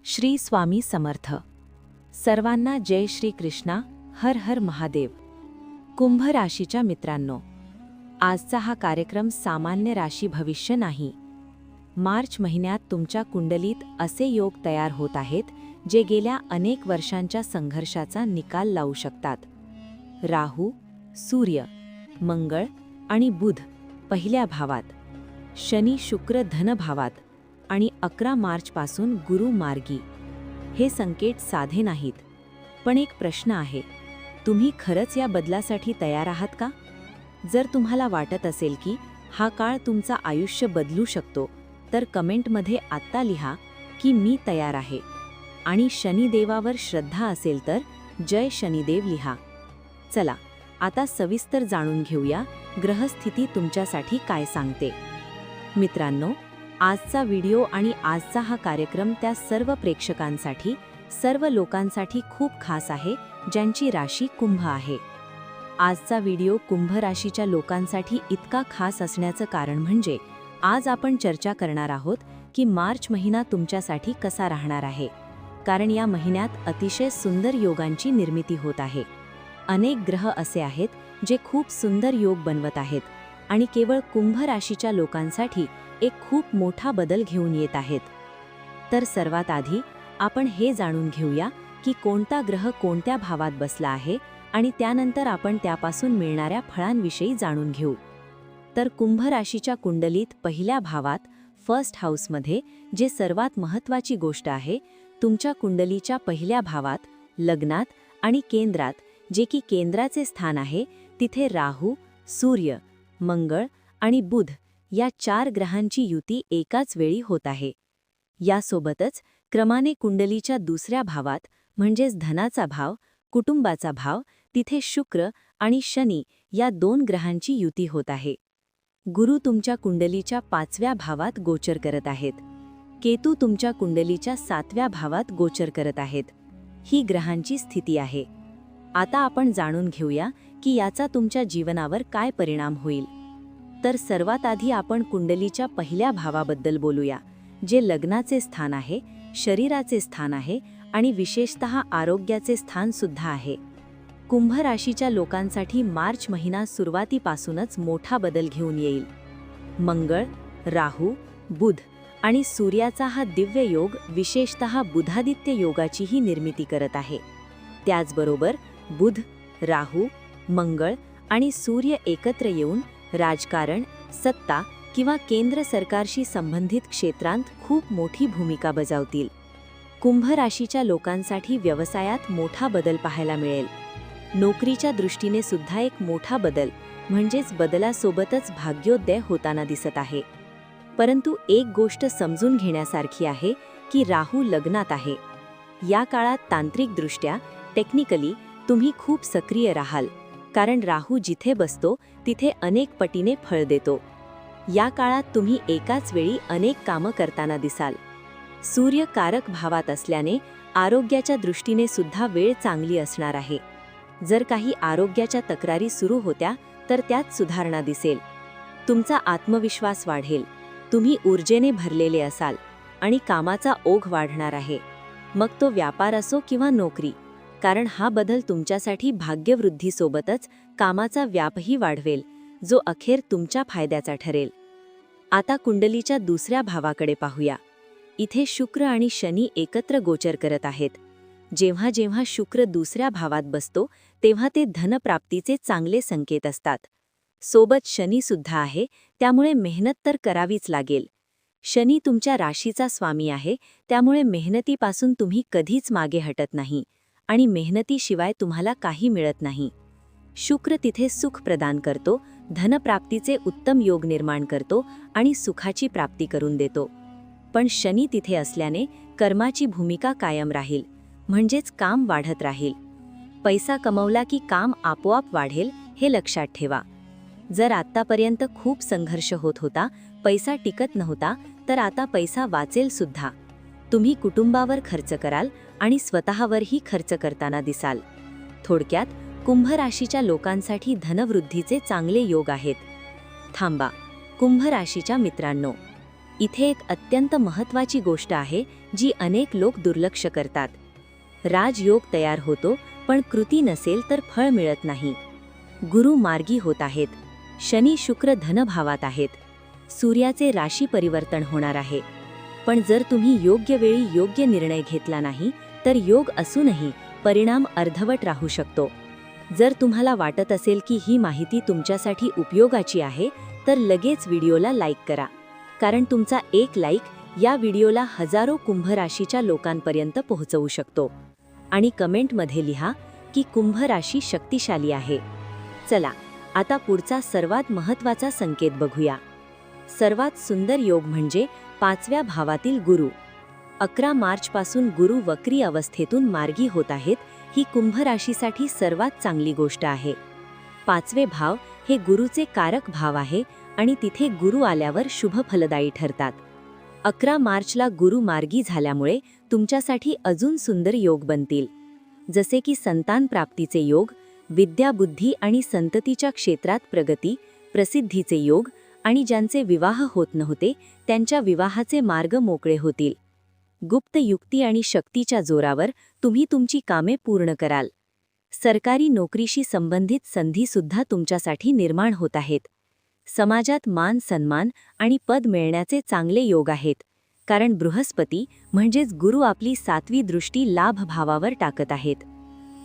श्री स्वामी समर्थ. सर्वांना जय श्री कृष्णा. हर हर महादेव. कुंभ राशीच्या मित्रांनो, आजचा हा कार्यक्रम सामान्य राशी भविष्य नाही. मार्च महिन्यात तुमच्या कुंडलीत असे योग तयार होत आहेत जे गेल्या अनेक वर्षांच्या संघर्षाचा निकाल लावू शकतात. राहू, सूर्य, मंगळ आणि बुध पहिल्या भावात, शनी शुक्र धन भावात आणि 11 मार्चपासून गुरु मार्गी. हे संकेत साधे नाहीत, पण एक प्रश्न आहे, तुम्ही खरंच या बदलासाठी तयार आहात का? जर तुम्हाला वाटत असेल की हा काळ तुमचा आयुष्य बदलू शकतो, तर कमेंटमध्ये आत्ता लिहा की मी तयार आहे. आणि शनिदेवावर श्रद्धा असेल तर जय शनिदेव लिहा. चला आता सविस्तर जाणून घेऊया ग्रहस्थिती तुमच्यासाठी काय सांगते. मित्रांनो, आजचा व्हिडिओ आणि आजचा हा कार्यक्रम त्या सर्व प्रेक्षकांसाठी, सर्व लोकांसाठी खूप खास आहे ज्यांची राशी कुंभ आहे. आजचा व्हिडिओ कुंभ राशीच्या लोकांसाठी इतका खास असण्याचं कारण म्हणजे आज आपण चर्चा करणार आहोत की मार्च महिना तुमच्यासाठी कसा राहणार आहे. कारण या महिन्यात अतिशय सुंदर योगांची निर्मिती होत आहे. अनेक ग्रह असे आहेत जे खूप सुंदर योग बनवत आहेत आणि केवळ कुंभ राशीच्या लोकांसाठी एक खूप मोठा बदल घेऊन येत आहेत. तर सर्वात आधी आपण हे जाणून घेऊया की कोणता ग्रह कोणत्या भावात बसला आहे आणि त्यानंतर आपण त्यापासून मिळणाऱ्या फळांविषयी जाणून घेऊ. तर कुंभ राशीच्या कुंडलीत पहिल्या भावात, फर्स्ट हाऊसमध्ये, जे सर्वात महत्त्वाची गोष्ट आहे, तुमच्या कुंडलीच्या पहिल्या भावात, लग्नात आणि केंद्रात, जे की केंद्राचे स्थान आहे, तिथे राहू, सूर्य, मंगळ आणि बुध या 4 ग्रहांची युती एकाच वेळी होत आहे. यासोबतच क्रमाने कुंडलीच्या दुसऱ्या भावात, म्हणजेच धनाचा भाव, कुटुंबाचा भाव, तिथे शुक्र आणि शनी या 2 ग्रहांची युती होत आहे. गुरु तुमच्या कुंडलीच्या 5व्या भावात गोचर करत आहेत. केतू तुमच्या कुंडलीच्या 7व्या भावात गोचर करत आहेत. ही ग्रहांची स्थिती आहे. आता आपण जाणून घेऊया की याचा तुमच्या जीवनावर काय परिणाम होईल. तर सर्वात आधी आपण कुंडलीच्या पहिल्या भावाबद्दल बोलूया, जे लग्नाचे स्थान आहे, शरीराचे स्थान आहे आणि विशेषतः आरोग्याचे स्थान सुद्धा आहे. कुंभ राशीच्या लोकांसाठी मार्च महिना सुरुवातीपासूनच मोठा बदल घेऊन येईल. मंगळ, राहू, बुध आणि सूर्याचा हा दिव्य योग विशेषतः बुधादित्य योगाचीही निर्मिती करत आहे. त्याचबरोबर बुध, राहू, मंगळ आणि सूर्य एकत्र येऊन राजकारण, सत्ता किंवा केंद्र सरकारशी संबंधित क्षेत्रांत खूप मोठी भूमिका बजावतील. कुंभ राशीच्या लोकांसाठी व्यवसायात मोठा बदल पाहायला मिळेल. नोकरीच्या दृष्टीने सुद्धा एक मोठा बदल, म्हणजेच बदलासोबतच भाग्योदय होताना दिसत आहे. परंतु एक गोष्ट समजून घेण्यासारखी आहे की राहू लग्नात आहे. या काळात तांत्रिकदृष्ट्या, टेक्निकली तुम्ही खूप सक्रिय राहाल, कारण राहू जिथे बसतो तिथे अनेक पटीने फळ देतो. या काळात तुम्ही एकाच वेळी अनेक कामं करताना दिसाल. सूर्य कारक भावात असल्याने आरोग्याच्या दृष्टीने सुद्धा वेळ चांगली असणार आहे. जर काही आरोग्याच्या तक्रारी सुरू होत्या तर त्यात सुधारणा दिसेल. तुमचा आत्मविश्वास वाढेल, तुम्ही ऊर्जेने भरलेले असाल आणि कामाचा ओघ वाढणार आहे. मग तो व्यापार असो किंवा नोकरी, कारण हा बदल तुमच्यासाठी भाग्यवृद्धीसोबतच कामाचा व्यापही वाढवेल, जो अखेर तुमच्या फायद्याचा ठरेल. आता कुंडलीच्या दुसऱ्या भावाकडे पाहूया. इथे शुक्र आणि शनी एकत्र गोचर करत आहेत. जेव्हा जेव्हा शुक्र दुसऱ्या भावात बसतो तेव्हा ते धनप्राप्तीचे चांगले संकेत असतात. सोबत शनी सुद्धा आहे, त्यामुळे मेहनत तर करावीच लागेल. शनी तुमच्या राशीचा स्वामी आहे, त्यामुळे मेहनतीपासून तुम्ही कधीच मागे हटत नाही आणि मेहनतीशिवाय तुम्हाला काही मिळत नाही. शुक्र तिथे सुख प्रदान करतो, धनप्राप्तीचे उत्तम योग निर्माण करतो आणि सुखाची प्राप्ती करून देतो. पण शनी तिथे असल्याने कर्माची भूमिका कायम राहील, म्हणजेच काम वाढत राहील. पैसा कमवला की काम आपोआप वाढेल, हे लक्षात ठेवा. जर आत्तापर्यंत खूप संघर्ष होत होता, पैसा टिकत नव्हता, तर आता पैसा वाचेल सुद्धा. तुम्ही कुटुंबावर खर्च कराल आणि स्वतःवरही खर्च करताना दिसाल. थोडक्यात कुंभ राशीच्या लोकांसाठी धनवृद्धीचे चांगले योग आहेत. थांबा, कुंभ राशीच्या मित्रांनो, इथे एक अत्यंत महत्त्वाची गोष्ट आहे जी अनेक लोक दुर्लक्ष करतात. राजयोग तयार होतो, पण कृती नसेल तर फळ मिळत नाही. गुरु मार्गी होत आहेत. शनी शुक्र धनभावात आहेत. सूर्याचे राशी परिवर्तन होणार आहे. पण जर तुम्ही योग्य वेळी योग्य निर्णय घेतला नाही तर योग असूनही परिणाम अर्धवट राहू शकतो. जर तुम्हाला वाटत असेल की ही माहिती तुमच्यासाठी उपयोगाची आहे तर लगेच व्हिडिओला लाईक करा, कारण तुमचा एक लाईक या व्हिडिओला हजारो कुंभ राशीच्या लोकांपर्यंत पोहोचवू शकतो. आणि कमेंटमध्ये लिहा की कुंभ राशी शक्तिशाली आहे. चला आता पुढचा सर्वात महत्त्वाचा संकेत बघूया. सर्वात सुंदर योग म्हणजे 5व्या भावातील गुरु. 11 मार्चपासून गुरु वक्री अवस्थेतून मार्गी होत आहेत. ही कुंभ राशीसाठी सर्वात चांगली गोष्ट आहे. 5वे भाव हे गुरुचे कारक भाव आहे आणि तिथे गुरु आल्यावर शुभ फलदायी ठरतात. 11 मार्चला गुरु मार्गी झाल्यामुळे तुमच्यासाठी अजून सुंदर योग बनतील, जसे की संतान प्राप्तीचे योग, विद्या बुद्धी आणि संततीच्या क्षेत्रात प्रगती, प्रसिद्धीचे योग आणि ज्यांचे विवाह होत नव्हते त्यांच्या विवाहाचे मार्ग मोकळे होतील. गुप्त युक्ती आणि शक्तीच्या जोरावर तुम्ही तुमची कामे पूर्ण कराल. सरकारी नोकरीशी संबंधित संधीसुद्धा तुमच्यासाठी निर्माण होत आहेत. समाजात मान सन्मान आणि पद मिळण्याचे चांगले योग आहेत, कारण बृहस्पती म्हणजेच गुरु आपली 7वी दृष्टी लाभ भावावर टाकत आहेत.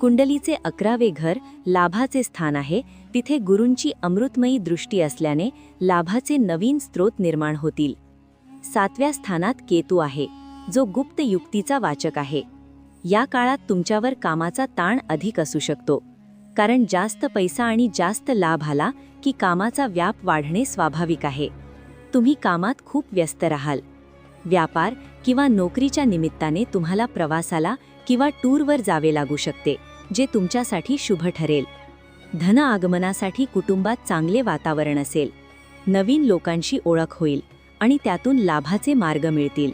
कुंडलीचे 11वे घर लाभाचे स्थान आहे. तिथे गुरूंची अमृतमयी दृष्टी असल्याने लाभाचे नवीन स्रोत निर्माण होतील. 7व्या स्थानात केतू आहे, जो गुप्त युक्तीचा वाचक आहे. या काळात तुमच्यावर कामाचा ताण अधिक असू शकतो, कारण जास्त पैसा आणि जास्त लाभ आला की कामाचा व्याप वाढणे स्वाभाविक आहे. तुम्ही कामात खूप व्यस्त राहाल. व्यापार किंवा नोकरीच्या निमित्ताने तुम्हाला प्रवासाला किंवा टूरवर जावे लागू शकते, जे तुमच्यासाठी शुभ ठरेल. धन आगमनासाठी कुटुंबात चांगले वातावरण असेल. नवीन लोकांशी ओळख होईल आणि त्यातून लाभाचे मार्ग मिळतील.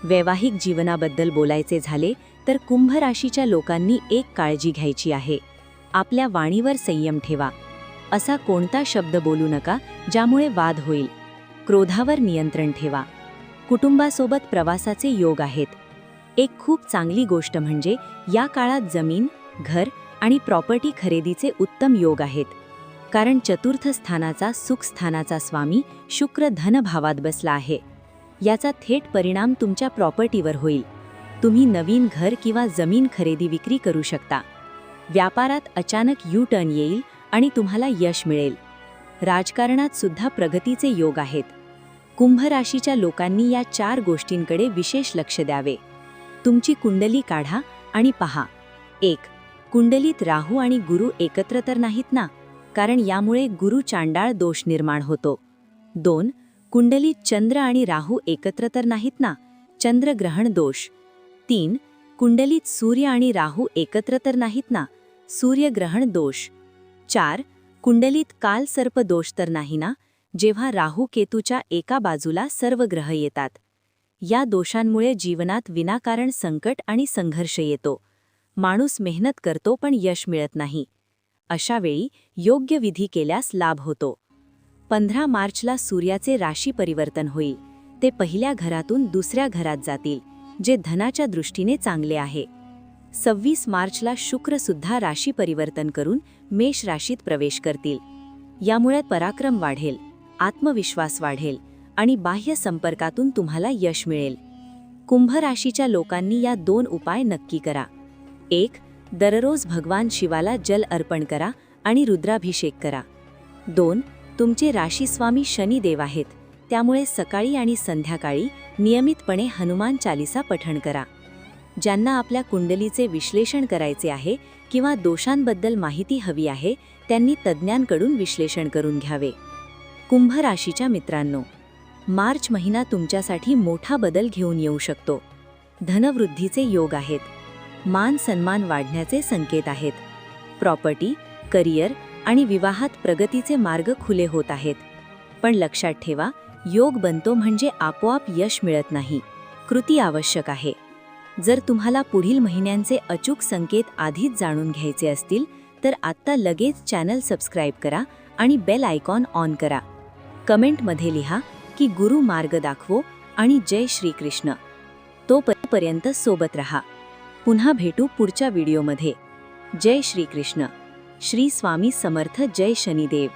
वैवाहिक जीवनाबद्दल बोलायचे झाले तर कुंभ राशीच्या लोकांनी एक काळजी घ्यायची आहे. आपल्या वाणीवर संयम ठेवा. असा कोणता शब्द बोलू नका ज्यामुळे वाद होईल. क्रोधावर नियंत्रण ठेवा. कुटुंबासोबत प्रवासाचे योग आहेत. एक खूप चांगली गोष्ट म्हणजे या काळात जमीन, घर आणि प्रॉपर्टी खरेदीचे उत्तम योग आहेत, कारण चतुर्थ स्थानाचा सुख स्थानाचा स्वामी शुक्र धनभावात बसला आहे. याचा थेट परिणाम तुमच्या प्रॉपर्टीवर होईल. तुम्ही नवीन घर किंवा जमीन खरेदी विक्री करू शकता. व्यापारात अचानक यू टर्न येईल आणि तुम्हाला यश मिळेल. राजकारणात सुद्धा प्रगतीचे योग आहेत. कुंभ राशीच्या लोकांनी या 4 गोष्टींकडे विशेष लक्ष द्यावे. तुमची कुंडली काढा आणि पहा. 1. कुंडलीत राहू आणि गुरु एकत्र तर नाहीत ना, कारण यामुळे गुरु चांडाळ दोष निर्माण होतो. 2. कुंडलीत चंद्र आणि राहू एकत्र तर नाहीत ना, चंद्रग्रहण दोष. 3. कुंडलीत सूर्य आणि राहू एकत्र तर नाहीत ना, सूर्यग्रहण दोष. 4. कुंडलीत काल सर्प दोष तर नाही ना, जेव्हा राहू केतूच्या एका बाजूला सर्व ग्रह येतात. या दोषांमुळे जीवनात विनाकारण संकट आणि संघर्ष येतो. माणूस मेहनत करतो पण यश मिळत नाही. अशा वेळी योग्य विधी केल्यास लाभ होतो. 15 मार्चला सूर्याचे राशी परिवर्तन होईल. ते पहिल्या घरातून दुसऱ्या घरात जातील, जे धनाच्या दृष्टीने चांगले आहे. 26 मार्चला शुक्र सुद्धा राशी परिवर्तन करून मेष राशीत प्रवेश करतील. यामुळे पराक्रम वाढेल, आत्मविश्वास वाढेल आणि बाह्य संपर्कातून तुम्हाला यश मिळेल. कुंभ राशीच्या लोकांनी या 2 उपाय नक्की करा. 1. दररोज भगवान शिवाला जल अर्पण करा आणि रुद्राभिषेक करा. 2. तुमचे राशीस्वामी शनिदेव आहेत, त्यामुळे सकाळी आणि संध्याकाळी नियमितपणे हनुमान चालीसा पठण करा. ज्यांना आपल्या कुंडलीचे विश्लेषण करायचे आहे किंवा दोषांबद्दल माहिती हवी आहे त्यांनी तज्ज्ञांकडून विश्लेषण करून घ्यावे. कुंभ राशीच्या मित्रांनो, मार्च महिना तुमच्यासाठी मोठा बदल घेऊन येऊ शकतो. धनवृद्धीचे योग आहेत. मान सन्मान वाढण्याचे संकेत आहेत. प्रॉपर्टी, करिअर आणि विवाहात प्रगतीचे मार्ग खुले होत आहेत. पण लक्षात ठेवा, योग बनतो म्हणजे आपोआप यश मिळत नाही. कृती आवश्यक आहे. जर तुम्हाला पुढील महिन्यांचे अचूक संकेत आधीच जाणून घ्यायचे असतील तर आत्ता लगेच चॅनल सबस्क्राईब करा आणि बेल आयकॉन ऑन करा. कमेंटमध्ये लिहा की गुरु मार्ग दाखवो आणि जय श्री कृष्ण. तोपर्यंत तोपर्यंत सोबत रहा. पुन्हा भेटू पुढच्या व्हिडिओमध्ये. जय श्री कृष्ण. श्री स्वामी समर्थ. जय शनिदेव.